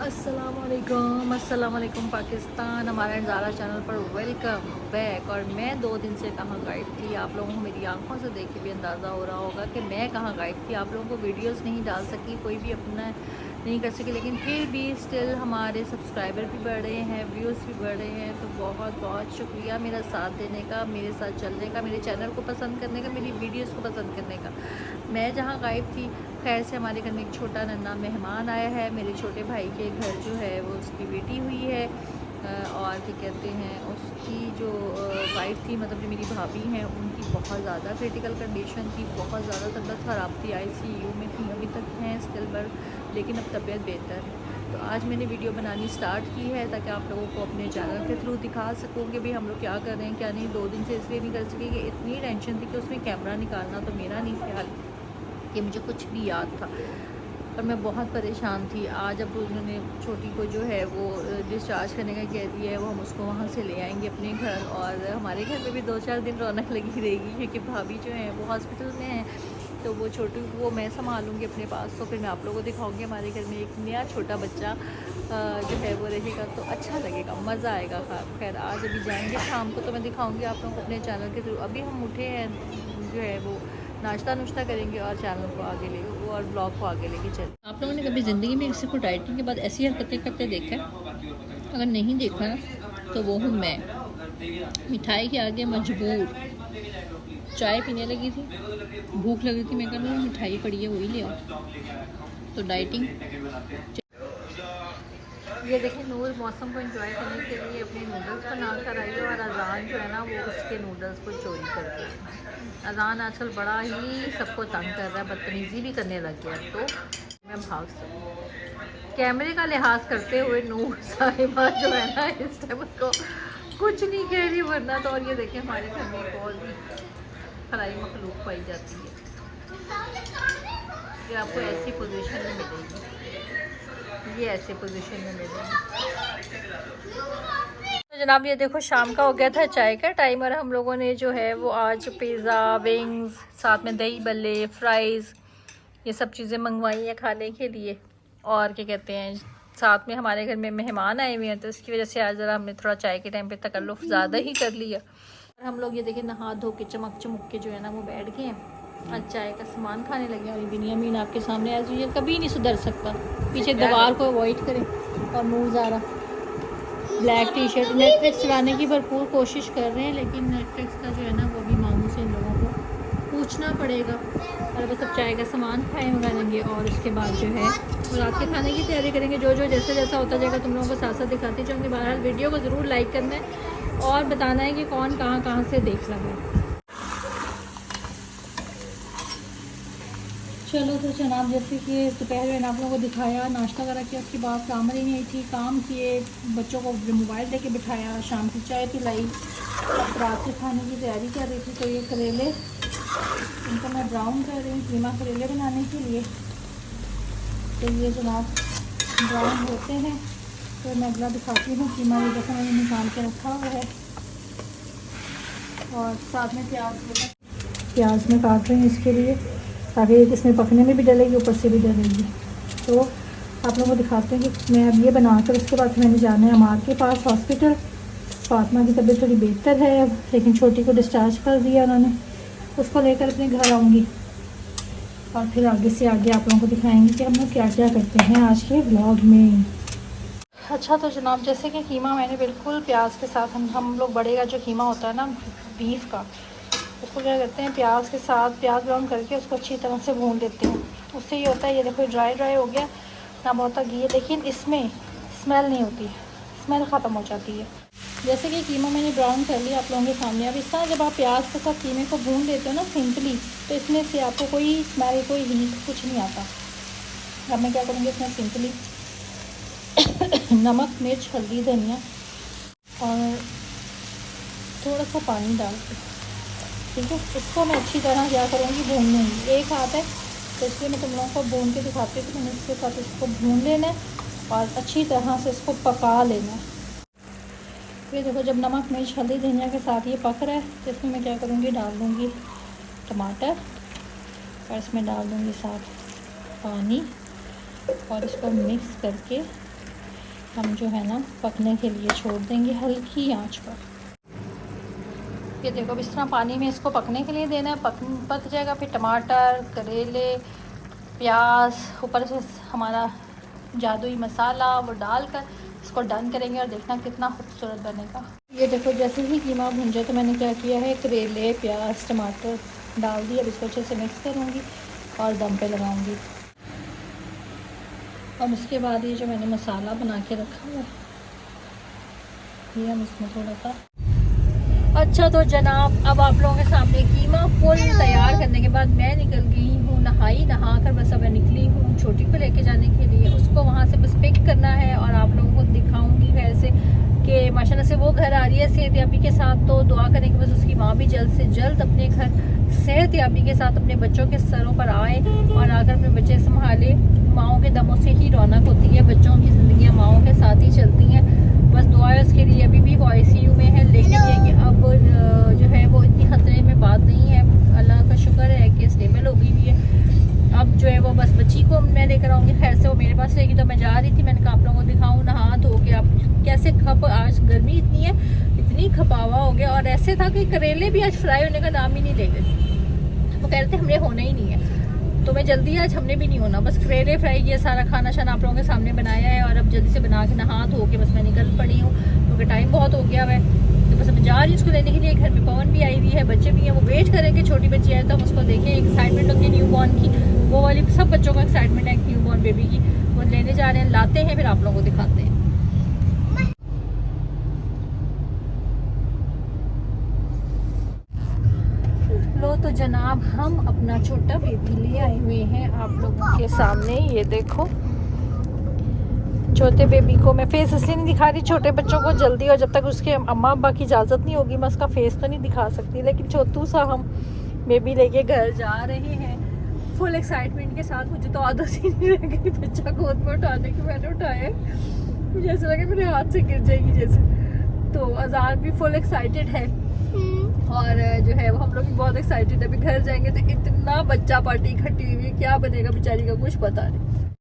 अस्सलाम वालेकुम पाकिस्तान। हमारे ज़ारा चैनल पर वेलकम बैक। और मैं 2 दिन से कहाँ गायब थी, आप लोगों को मेरी आंखों से देख के भी अंदाज़ा हो रहा होगा कि मैं कहाँ गायब थी। आप लोगों को वीडियोस नहीं डाल सकी, कोई भी अपना नहीं कर सकी, लेकिन फिर भी स्टिल हमारे सब्सक्राइबर भी बढ़ रहे हैं, व्यूज़ भी बढ़ रहे हैं। तो बहुत बहुत शुक्रिया मेरा साथ देने का, मेरे साथ चलने का, मेरे चैनल को पसंद करने का, मेरी वीडियोस को पसंद करने का। मैं जहाँ गायब थी, खैर से हमारे घर में एक छोटा नन्हा मेहमान आया है। मेरे छोटे भाई के घर जो है वो उसकी बेटी हुई है, और क्या कहते हैं उसकी जो वाइफ थी, मतलब जो मेरी भाभी हैं, उनकी बहुत ज़्यादा क्रिटिकल कंडीशन थी, बहुत ज़्यादा तबीयत ख़राब थी, आईसीयू में थी, अभी तक हैं स्टिल, बट लेकिन अब तबीयत बेहतर है। तो आज मैंने वीडियो बनानी स्टार्ट की है ताकि आप लोगों को अपने चैनल के थ्रू दिखा सकूँ कि भाई हम लोग क्या कर रहे हैं क्या नहीं। 2 दिन से इसलिए नहीं कर सके कि इतनी टेंशन थी कि उसमें कैमरा निकालना तो मेरा नहीं ख्याल कि मुझे कुछ भी याद था, और मैं बहुत परेशान थी। आज अब उन्होंने छोटी को जो है वो डिस्चार्ज करने का कह दिया है, वो हम उसको वहाँ से ले आएंगे अपने घर, और हमारे घर में भी 2-4 दिन रौनक लगी रहेगी, क्योंकि भाभी जो है वो हॉस्पिटल में है। तो वो छोटी वो मैं संभालूँगी अपने पास, तो फिर मैं आप लोगों को दिखाऊँगी हमारे घर में एक नया छोटा बच्चा जो है वो रहेगा, तो अच्छा लगेगा, मज़ा आएगा। खैर आज अभी जाएंगे शाम को, तो मैं दिखाऊँगी आप लोगों को अपने चैनल के थ्रू। अभी हम उठे हैं, जो है वो नाश्ता नुश्ता करेंगे और चैनल को आगे ले और ब्लॉग को आगे लेके चल। आप लोगों ने कभी ज़िंदगी में किसी को डाइटिंग के बाद ऐसी हरकतें करते देखा है? अगर नहीं देखा ना तो वो हूँ मैं। मिठाई के आगे मजबूर, चाय पीने लगी थी, भूख लग रही थी, मैं कह रही मिठाई पड़ी है वही ले आओ। तो डाइटिंग। ये देखिए नूर मौसम को एंजॉय करने के लिए अपने नूडल्स बना कर आई है, और अजान जो है ना वो उसके नूडल्स को चोरी करती है। अजान आजकल बड़ा ही सबको तंग कर रहा है, बदतमीज़ी भी करने लग गया। तो मैं भाग सकूँ कैमरे का लिहाज करते हुए नूर साहिबा जो है ना इस टाइम उसको कुछ नहीं कह रही, वरना तो। और ये देखिए हमारे घर में एक और भी फलाई मखलूक पाई जाती है, ये आपको ऐसी पोजीशन में मिलेगी, ये ऐसे पोजीशन में मिलेगी। तो जनाब ये देखो शाम का हो गया था चाय का टाइम, और हम लोगों ने जो है वो आज पिज़्ज़ा, विंग्स, साथ में दही बल्ले, फ्राइज़, ये सब चीज़ें मंगवाई हैं खाने के लिए। और क्या कहते हैं साथ में हमारे घर में मेहमान आए हुए हैं, तो इसकी वजह से आज ज़रा हमने थोड़ा चाय के टाइम पे तकल्लुफ़ ज़्यादा ही कर लिया। और हम लोग ये देखिए नहा धो के चमक चमक के जो है ना वो बैठ गए हैं, आज चाय का सामान खाने लगे। और बिनियामीन आपके सामने एज यूजुअल कभी नहीं सुधर सकता, पीछे दीवार को अवॉइड करें। और Noor Zara black T shirt, Netflix चलाने की भरपूर कोशिश कर रहे हैं, लेकिन नेटफ्लिक्स का जो है ना वो भी मामू से इन लोगों को पूछना पड़ेगा। और बस अब चाय का सामान खाए मंगा लेंगे, और उसके बाद जो है वो रात के खाने की तैयारी करेंगे। जो जो जैसे जैसा होता जाएगा तुम लोगों को साथ साथ दिखाती जाऊँगी। बहरहाल वीडियो को ज़रूर लाइक करना है और बताना है कि कौन कहाँ कहाँ से देख लगा है। चलो तो जनाब जैसे कि दोपहर में आप लोगों को दिखाया, नाश्ता वगैरह किया, उसके बाद काम ही नहीं थी, काम किए, बच्चों को मोबाइल लेके बिठाया, शाम की चाय पिलाई, अब रात के खाने की तैयारी कर रही थी। तो ये करेले इनको मैं ब्राउन कर रही हूँ कीमा करेले बनाने के लिए। तो ये जनाब ब्राउन होते हैं तो मैं अगला दिखाती हूँ। कीमा ये जैसा मैंने निकाल के रखा हुआ है, और साथ में प्याज में काट रही हूँ इसके लिए, ताकि इसमें पकने में भी डलेगी, ऊपर से भी डलेगी। तो आप लोगों को दिखाते हैं कि मैं अब ये बनाकर उसके बाद मैंने जाना है अमार के पास हॉस्पिटल। फातिमा की तबीयत थोड़ी बेहतर है अब, लेकिन छोटी को डिस्चार्ज कर दिया उन्होंने, उसको लेकर अपने घर आऊँगी, और फिर आगे से आगे आप लोगों को दिखाएंगे कि हम लोग क्या क्या करते हैं आज के व्लॉग में। अच्छा तो जनाब जैसे कि कीमा मैंने बिल्कुल प्याज के साथ, हम लोग बड़े का जो कीमा होता है ना बीफ का, उसको क्या करते हैं प्याज के साथ प्याज ब्राउन करके उसको अच्छी तरह से भून लेते हैं। उससे ये होता है, ये देखो ड्राई ड्राई हो गया ना, बहुत घी है, लेकिन इसमें स्मेल नहीं होती, स्मेल ख़त्म हो जाती है। जैसे कि कीमा मैंने ब्राउन कर लिया आप लोगों के सामने। अब इस तरह जब आप प्याज के साथ कीमे को भून लेते हो ना सिंपली, तो इसमें से आपको कोई स्मेल, कोई हीट कुछ नहीं आता। अब मैं क्या करूँगी, इसमें सिंपली नमक, मिर्च, हल्दी, धनिया और थोड़ा सा पानी डाल के, ठीक है, इसको मैं अच्छी तरह क्या करूँगी भून लूँगी। एक हाथ है तो इसलिए मैं तुम लोगों को भून के दिखाती हूँ कि मैंने इसके साथ इसको भून लेना है और अच्छी तरह से इसको पका लेना है। फिर देखो जब नमक, मिर्च, हल्दी, धनिया के साथ ये पक रहा है, तो इसमें मैं क्या करूँगी, डाल दूँगी टमाटर, और इसमें डाल दूँगी साथ पानी, और इसको मिक्स करके हम जो है ना पकने के लिए छोड़ देंगे हल्की आंच पर। ये देखो अब इस तरह पानी में इसको पकने के लिए देना है, पक जाएगा। फिर टमाटर, करेले, प्याज, ऊपर से हमारा जादुई मसाला वो डालकर इसको डन करेंगे और देखना कितना खूबसूरत बनेगा। ये देखो जैसे ही कीमा भुन जाए तो मैंने क्या किया है, करेले, प्याज, टमाटर डाल दिए। अब इसको अच्छे से मिक्स करूँगी और दम पे लगाऊंगी। अब उसके बाद ये जो मैंने मसाला बना के रखा हुआ है ये हम इसमें थोड़ा सा। अच्छा तो जनाब अब आप लोगों के सामने कीमा फुल तैयार करने के बाद मैं निकल गई हूँ नहा कर। बस अब मैं निकली हूँ छोटी को लेके जाने के लिए, उसको वहाँ से बस पिक करना है और आप लोगों को दिखाऊंगी वैसे कि माशाल्लाह से वो घर आ रही है सेहतयाबी के साथ। तो दुआ करें कि बस उसकी माँ भी जल्द से जल्द अपने घर सेहतयाबी के साथ अपने बच्चों के सरों पर आए और आकर अपने बच्चे संभाले। माँओं के दमों से ही रौनक होती है, बच्चों की ज़िंदगियाँ माँओं के साथ ही चलती हैं। बस दुआ है उसके लिए। अभी भी वो ICU में है, लेकिन ये कि अब जो है वो इतनी खतरे में बात नहीं है, अल्लाह का शुक्र है कि स्टेबल हो गई हुई है। अब जो है वो बस बच्ची को मैं लेकर आऊँगी, खैर से वो मेरे पास रहेगी। तो मैं जा रही थी, मैंने कहा आप लोगों को दिखाऊँ नहा धो के। आप कैसे आज गर्मी इतनी है, इतनी खपावा हो गया। और ऐसे था कि करेले भी आज फ्राई होने का नाम ही नहीं ले रहे थे। वो कह रहे थे हमने होना ही नहीं है, तो मैं जल्दी आज हमने भी नहीं होना, बस करेले फ्राई किया, सारा खाना शाना आप लोगों के सामने बनाया है। और अब जल्दी से बना के नहा धो के बस मैं निकल पड़ी हूँ क्योंकि टाइम बहुत हो गया है। तो बस मैं जा रही हूँ उसको लेने के लिए। घर में पवन भी आई हुई है, बच्चे भी हैं, वो वेट करेंगे छोटी बच्ची आए तो हम उसको देखें। एक्साइटमेंट होती है न्यू बॉर्न की, वो वाली सब बच्चों को एक्साइटमेंट है न्यू बॉर्न बेबी की। वो लेने जा रहे हैं, लाते हैं, फिर आप लोगों को दिखाते हैं। लो तो जनाब हम अपना छोटा बेबी ले आए हुए हैं आप लोगों के सामने। ये देखो छोटे बेबी को मैं फेस इसलिए नहीं दिखा रही, छोटे बच्चों को जल्दी और जब तक उसके अम्मा अब्बा की इजाज़त नहीं होगी मैं उसका फेस तो नहीं दिखा सकती। लेकिन छोटू सा हम बेबी लेके घर जा रहे हैं फुल एक्साइटमेंट के साथ। मुझे तो आदत ही नहीं रह गई बच्चा गोद में उठाने की। मैंने उठाया, मुझे ऐसा लगा मेरे हाथ से गिर जाएगी जैसे। तो अजान भी फुल एक्साइटेड है और जो है वो हम लोग भी बहुत एक्साइटेड है। अभी घर जाएंगे तो इतना बच्चा पार्टी इकट्ठी हुई है, क्या बनेगा बेचारी का कुछ पता नहीं।